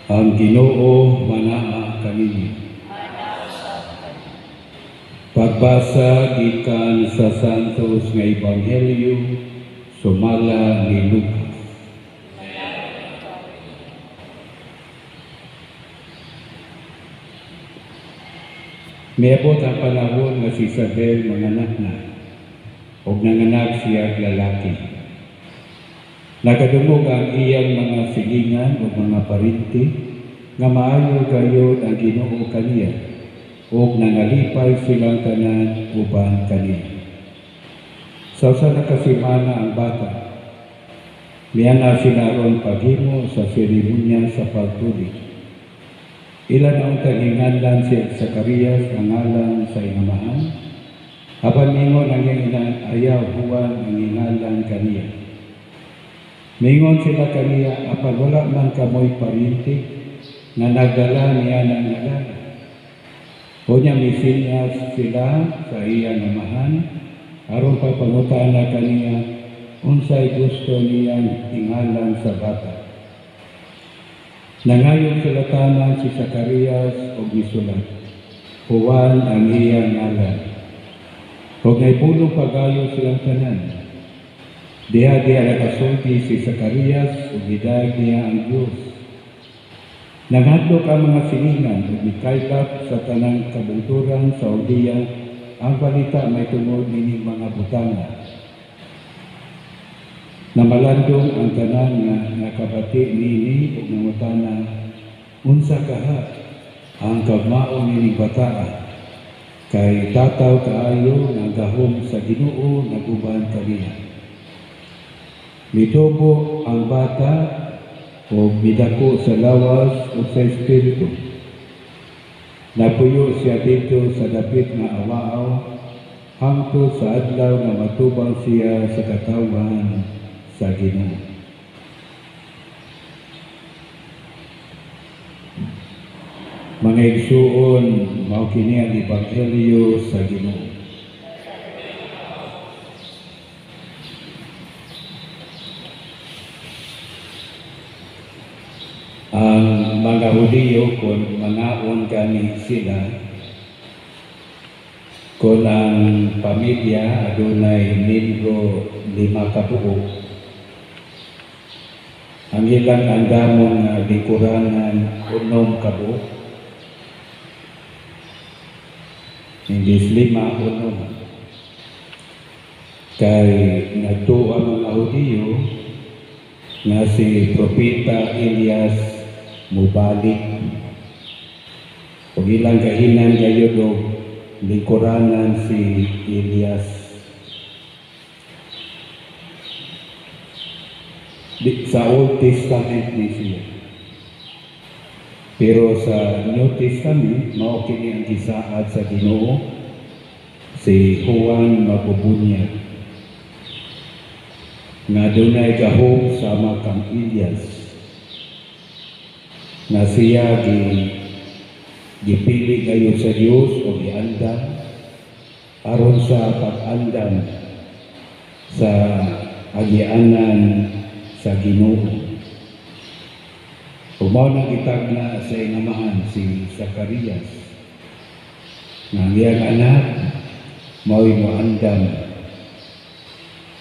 Ang Ginoo manaa kaninyo. Pagbasa gikan sa Santos nga Ebanghelyo sumala ni Lucas. Miabot ang panahon nga si Isabel manganak na ug nanganak siya lalaki. Nakadungog ang iyang mga silingan o mga parinti nga maayo gayud ang Ginoo kaniya ug nangalipay silang tanan uban kaniya. Sa usa ka semana ang bata, miana sila ron paghimo sa seremonya sa pagtuli. Ilan ang taghinganlan si Zacarias ang ngalan sa ingamahan, apan mingon ang iyang ayaw Juan ang ngalan kaniya. Mingon sila kaniya, apan wala man kamoy parinti nga nagdala niya ng ngalan. Unya misinyas sila sa iyang amahan, aron papangutaan na kaniya unsay gusto niyang ingalan sa bata. Nangayon sila tanan si Zacarias o gisulat, Juan ang iyang ngalan. Huwag naipulong pagayo silang tanan. Diha nakasulti si Zacarias ug gidag niya ang Dios. Nangadlok ang mga silingan ug gikaylap sa tanang kabungturan sa aldeya ang balita may tungod nining mga butanga. Namalandong ang tanan nga nakabati nini ug nangutana, unsa kaha ang kagmaon nining bataa? Kay tataw kaayo nga gahom sa Ginoo naguban kaniya. Mitubo ang bata o midako sa lawas o sa espiritu. Napuyo siya dito sa dapit nga awaaw hangtod sa adlaw na matubang siya sa katawan sa Ginoo. Mga igsuon, mao kini ang Ebanghelyo sa Ginoo. Ang mga Hudiyo kung manaon kani sila kung ang pamilya adunay miyembro 5 ka buok, ang ilang andamon nga lingkuranan 6 ka buok, hindi 5 kay nagtuo ang mga Hudiyo nga si Propeta Elias mubalik o ilang kahinan gayud o lingkuranan si Elias. Sa Old Testament ni siya, pero sa New Testament mao kini ang gisaad sa Ginoo si Juan Mabubunyag nga dunay gahom sama kang Elias na siya gipili kayo sa Diyos o giandam aron sa pag-andam sa agianan sa Ginoo. Umaw na gitagna sa ingamahan si Zacarias nga iyang anak mao'y moandam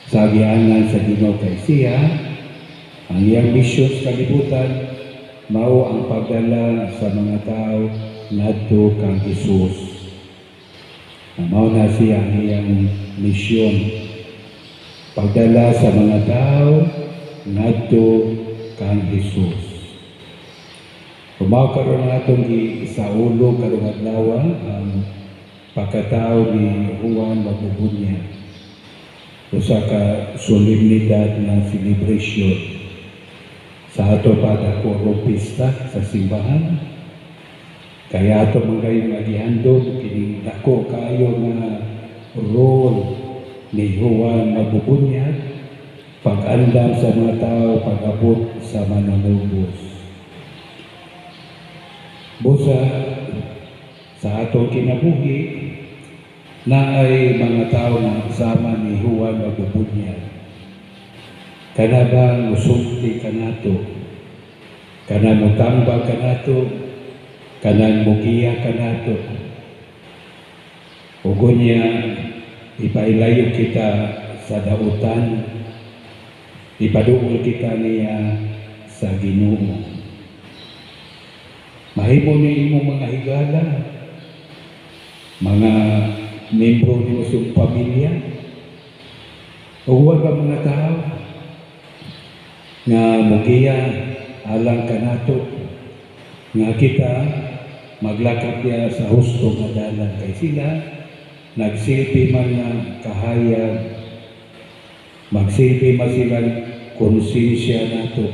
sa agianan sa Ginoo kay siya ang iyang misyon sa kalibutan mao ang pagdala sa mga tao ngadto kang Jesus. Mao na siya ang iyang misyon, pagdala sa mga tao ngadto kang Jesus. Mao karon natong isaulo karong adlaw ang pagkatao ni Juan Mabubunyag. Usa ka solemnidad na celebration sa ato pagkakuro pista sa simbahan. Kaya ato mga magihandog kining dako kayo nga role ni Juan Mabubunyag, pag-andam sa mga tao, pag-abot sa mananubos. Busa sa ato kinabuhi na ay mga tao na sama ni Juan Mabubunyag. Kanabang usulti kanato kanang mutambag kanato, kanang mugiya kanato. Ug niya ipailayo kita sa dautan, ipaduol kita niya sa Ginoo. Mahimo ni imong mga higala, mga membro ni usong pamilya, o huwag ang mga tao nga mugiya alang kanato nga kita maglakad niya sa husto nga dalan kay sila nagsilbi man nga kahayag, magsilbi man silang konsensya nato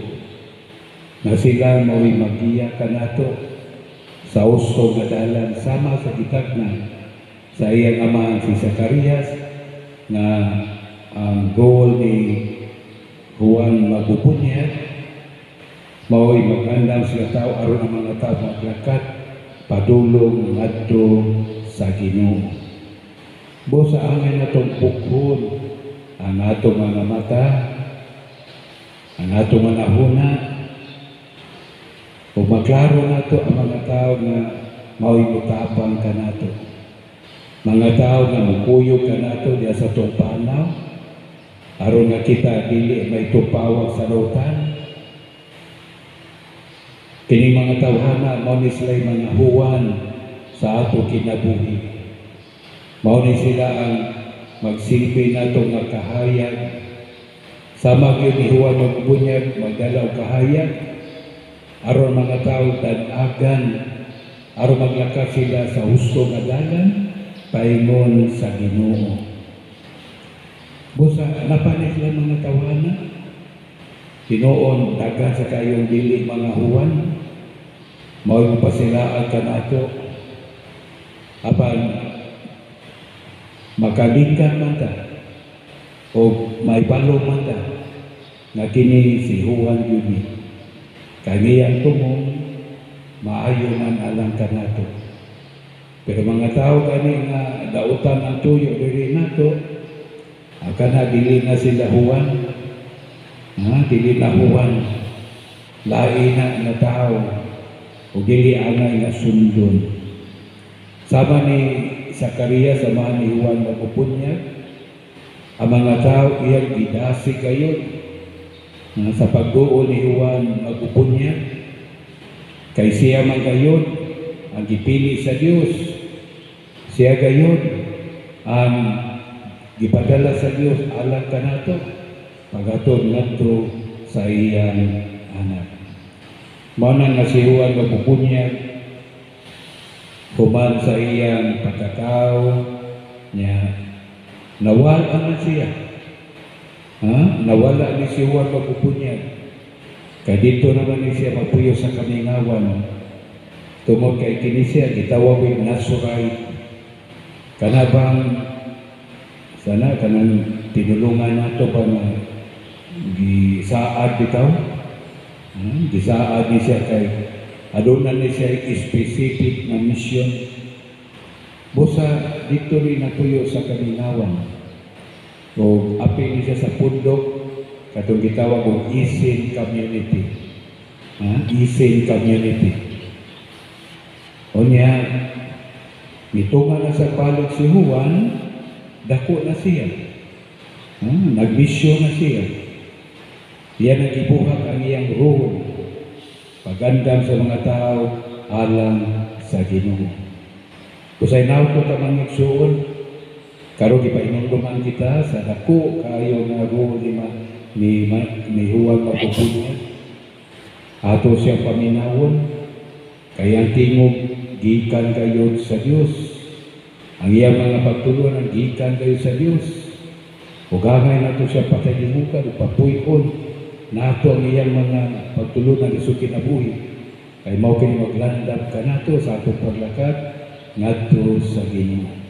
na sila mao'y magiya kanato sa husto nga dalan sama sa gitagna sa iyang ama si Zacarias na ang goal ni Juan Magubunyag mao'y mag-andam sila tao aron ang mga tao maglakat padulong ngadto sa Ginoo. Busa angay natong pukhon ang atong mga mata, ang atong mga huna, o maklaro nato ang mga tao nga mao'y mutapang ka nato. Mga tao nga mukuyog ka nato diya sa tong panaw, aron nga kita dili may tupawag sa lautan. Kini mga tawhana mao ni sila'y mga huwan sa ato kinabuhi. Mao ni sila ang magsilbi nato nga kahayag. Sama gyud ni Juan Magubunyag magdala og kahayag aron mga tao tan-agan aron maglakat sila sa husto nga dalan paingon sa Ginoo. Busa napani sila mga tawhana. Tinuon dagan sa kayong dili mga huwan. Mao'y mapasilaan ka nato. Apan makalingkan man ta o may palo man ta nga kini si Juan Yuni. Kaniyang tumong maayo man alang ka nato. Pero mga tao kani nga dautan ang tuyo diri nato, kana dili na sila Juan. Dili na Juan. Lain na tao o dili ana nga sundon. Sama ni Zacarias, samahan ni Juan Magubunyag, ang mga tao iyang gidasi kayo sa pagduol ni Juan Magubunyag. Kay siya man gayon ang gipili sa Dios. Siya gayon ang gipadala sa Dios alang kanato pagatud ngadto sa iyang anak. Mao na nga si Juan Magubunyag human sa iyang pagkatao niya nawala na siya. Nawala ni si Juan Magubunyag. Kaya dito naman ni siya mapuyo sa kamingawan. Tungod kay kini siya gitawag Nazarite. Kanabang sana kanang tinulungan nato pa nga gisaad bitaw. Gisaad ni siya kay aduna ni siya specific na mission. Busa dito rin natuyo sa kamingawan. O apil ni siya sa pundok katong gitawag og Isin Community. Isin Community. O niya mitunga na sa palog si Juan, dako na siya. Nagmisyon na siya. Yan ang ibuhat ang iyang role. Pagandam sa mga tao alang sa Ginoo. Kusay nauto ta mangigsuon, karon gipainumduman kita sa dako kayo nga role ni Juan Magubunyag. Ato siyang paminawon, kayang tingog gikan kayo sa Dios. Ang iyang mga pagtulon ang gikan kayo sa Dios. Ugangay nato siya patayukan, papuy-on nato ang iyang mga pagtulon ng isu kinabuhi. Kay mao kini maglandap ka nato sa atong paglakad ngadto sa Ginoo.